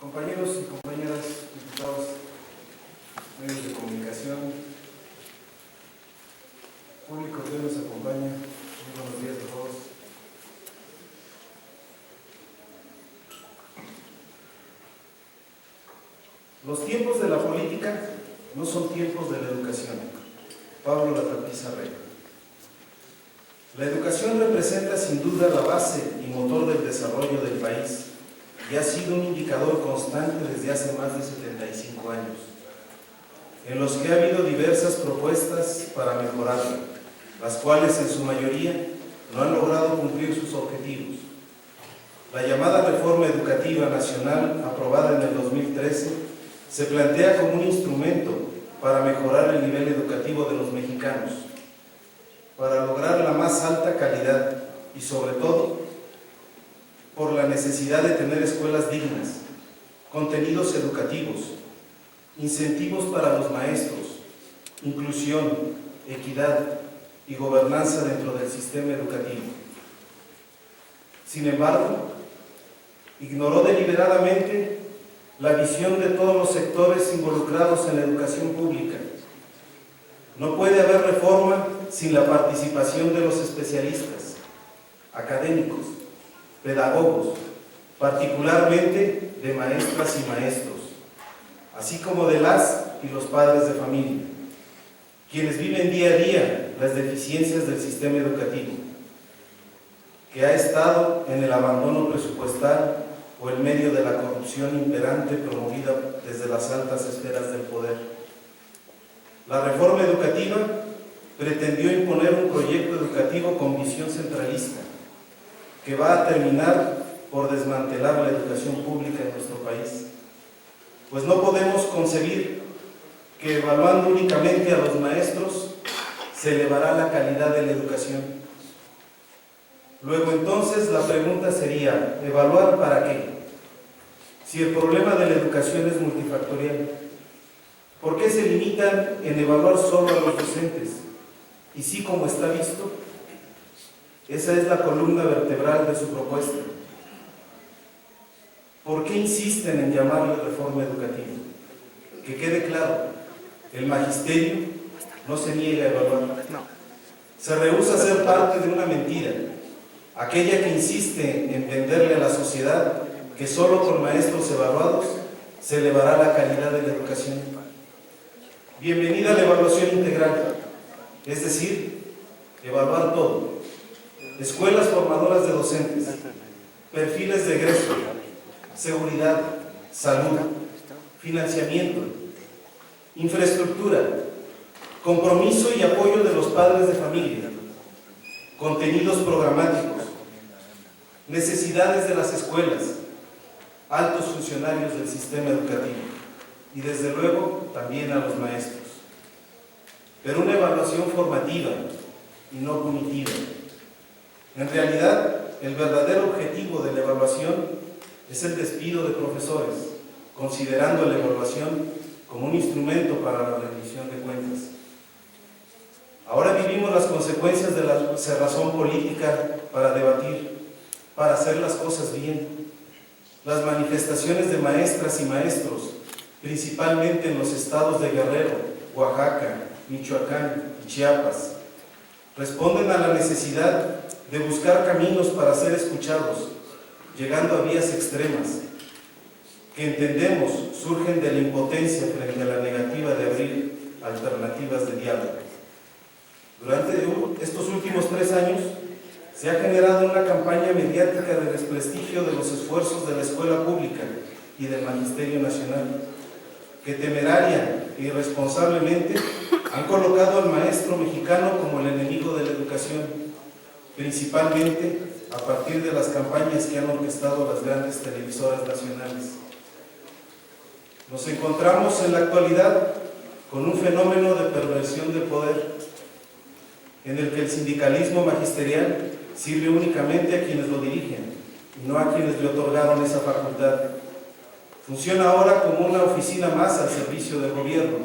Compañeros y compañeras, diputados, medios de comunicación, público que nos acompaña, muy buenos días a todos. Los tiempos de la política no son tiempos de la educación. Pablo Latapizza Rey. La educación representa sin duda la base y motor del desarrollo del país y ha sido un indicador constante desde hace más de 75 años, en los que ha habido diversas propuestas para mejorarla, las cuales en su mayoría no han logrado cumplir sus objetivos. La llamada Reforma Educativa Nacional, aprobada en el 2013, se plantea como un instrumento para mejorar el nivel educativo de los mexicanos, para lograr la más alta calidad y, sobre todo, por la necesidad de tener escuelas dignas, contenidos educativos, incentivos para los maestros, inclusión, equidad y gobernanza dentro del sistema educativo. Sin embargo, ignoró deliberadamente la visión de todos los sectores involucrados en la educación pública. No puede haber reforma sin la participación de los especialistas, académicos, pedagogos, particularmente de maestras y maestros, así como de las y los padres de familia, quienes viven día a día las deficiencias del sistema educativo, que ha estado en el abandono presupuestal o en medio de la corrupción imperante promovida desde las altas esferas del poder. La reforma educativa pretendió imponer un proyecto educativo con visión centralista, que va a terminar por desmantelar la educación pública en nuestro país. Pues no podemos concebir que evaluando únicamente a los maestros se elevará la calidad de la educación. Luego entonces la pregunta sería, ¿evaluar para qué? Si el problema de la educación es multifactorial, ¿por qué se limitan en evaluar solo a los docentes? Y sí, como está visto, esa es la columna vertebral de su propuesta. ¿Por qué insisten en llamarle reforma educativa? Que quede claro, el magisterio no se niega a evaluar. Se rehúsa a ser parte de una mentira, aquella que insiste en venderle a la sociedad que solo con maestros evaluados se elevará la calidad de la educación. Bienvenida a la evaluación integral, es decir, evaluar todo. Escuelas formadoras de docentes, perfiles de egreso, seguridad, salud, financiamiento, infraestructura, compromiso y apoyo de los padres de familia, contenidos programáticos, necesidades de las escuelas, altos funcionarios del sistema educativo y desde luego también a los maestros. Pero una evaluación formativa y no punitiva. En realidad, el verdadero objetivo de la evaluación es el despido de profesores, considerando la evaluación como un instrumento para la rendición de cuentas. Ahora vivimos las consecuencias de la cerrazón política para debatir, para hacer las cosas bien. Las manifestaciones de maestras y maestros, principalmente en los estados de Guerrero, Oaxaca, Michoacán y Chiapas, responden a la necesidad de buscar caminos para ser escuchados, llegando a vías extremas, que entendemos surgen de la impotencia frente a la negativa de abrir alternativas de diálogo. Durante estos últimos 3 años se ha generado una campaña mediática de desprestigio de los esfuerzos de la escuela pública y del Magisterio Nacional, que temeraria e irresponsablemente han colocado al maestro mexicano como el enemigo de la educación, principalmente a partir de las campañas que han orquestado las grandes televisoras nacionales. Nos encontramos en la actualidad con un fenómeno de perversión de poder, en el que el sindicalismo magisterial sirve únicamente a quienes lo dirigen y no a quienes le otorgaron esa facultad. Funciona ahora como una oficina más al servicio del gobierno,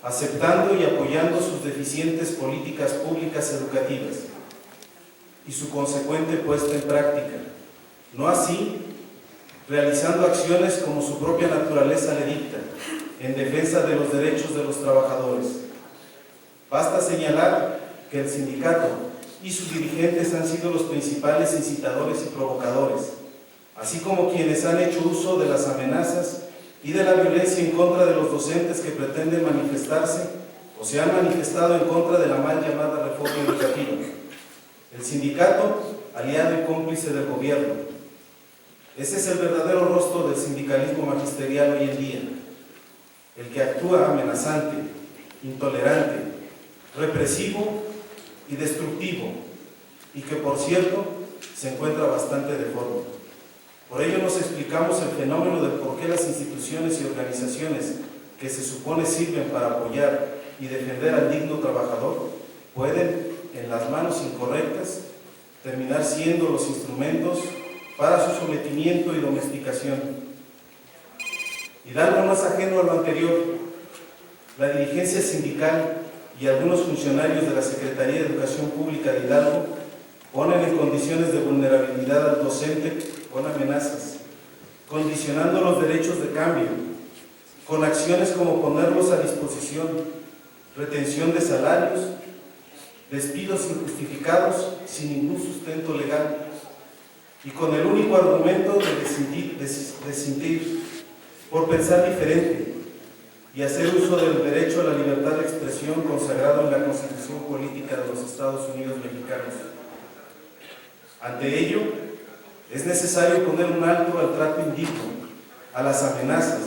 aceptando y apoyando sus deficientes políticas públicas educativas y su consecuente puesta en práctica. No así realizando acciones como su propia naturaleza le dicta, en defensa de los derechos de los trabajadores. Basta señalar que el sindicato y sus dirigentes han sido los principales incitadores y provocadores, así como quienes han hecho uso de las amenazas y de la violencia en contra de los docentes que pretenden manifestarse o se han manifestado en contra de la mal llamada reforma educativa. El sindicato, aliado y cómplice del gobierno. Ese es el verdadero rostro del sindicalismo magisterial hoy en día, el que actúa amenazante, intolerante, represivo y destructivo, y que, por cierto, se encuentra bastante deforme. Por ello nos explicamos el fenómeno de por qué las instituciones y organizaciones que se supone sirven para apoyar y defender al digno trabajador pueden, en las manos incorrectas, terminar siendo los instrumentos para su sometimiento y domesticación. Hidalgo no es ajeno a lo anterior. La dirigencia sindical y algunos funcionarios de la Secretaría de Educación Pública de Hidalgo ponen en condiciones de vulnerabilidad al docente con amenazas, condicionando los derechos de cambio, con acciones como ponerlos a disposición, retención de salarios, despidos injustificados sin ningún sustento legal y con el único argumento de desintir por pensar diferente y hacer uso del derecho a la libertad de expresión consagrado en la Constitución Política de los Estados Unidos Mexicanos. Ante ello, es necesario poner un alto al trato indigno, a las amenazas,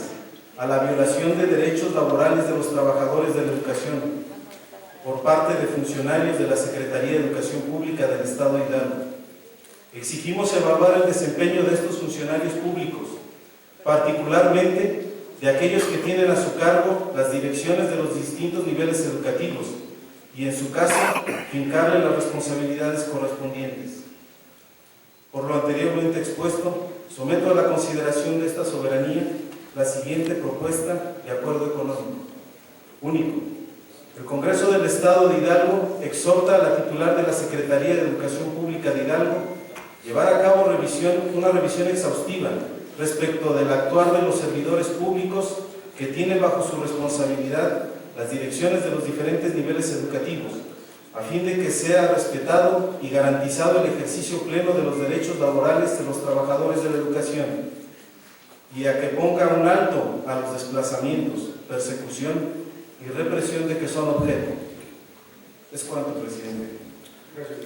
a la violación de derechos laborales de los trabajadores de la educación por parte de funcionarios de la Secretaría de Educación Pública del Estado de Hidalgo. Exigimos evaluar el desempeño de estos funcionarios públicos, particularmente de aquellos que tienen a su cargo las direcciones de los distintos niveles educativos y, en su caso, fincarle las responsabilidades correspondientes. Por lo anteriormente expuesto, someto a la consideración de esta soberanía la siguiente propuesta de acuerdo económico. Único. El Congreso del Estado de Hidalgo exhorta a la titular de la Secretaría de Educación Pública de Hidalgo llevar a cabo una revisión exhaustiva respecto del actuar de los servidores públicos que tienen bajo su responsabilidad las direcciones de los diferentes niveles educativos, a fin de que sea respetado y garantizado el ejercicio pleno de los derechos laborales de los trabajadores de la educación, y a que ponga un alto a los desplazamientos, persecución y represión de que son objeto. Es cuanto, presidente. Gracias.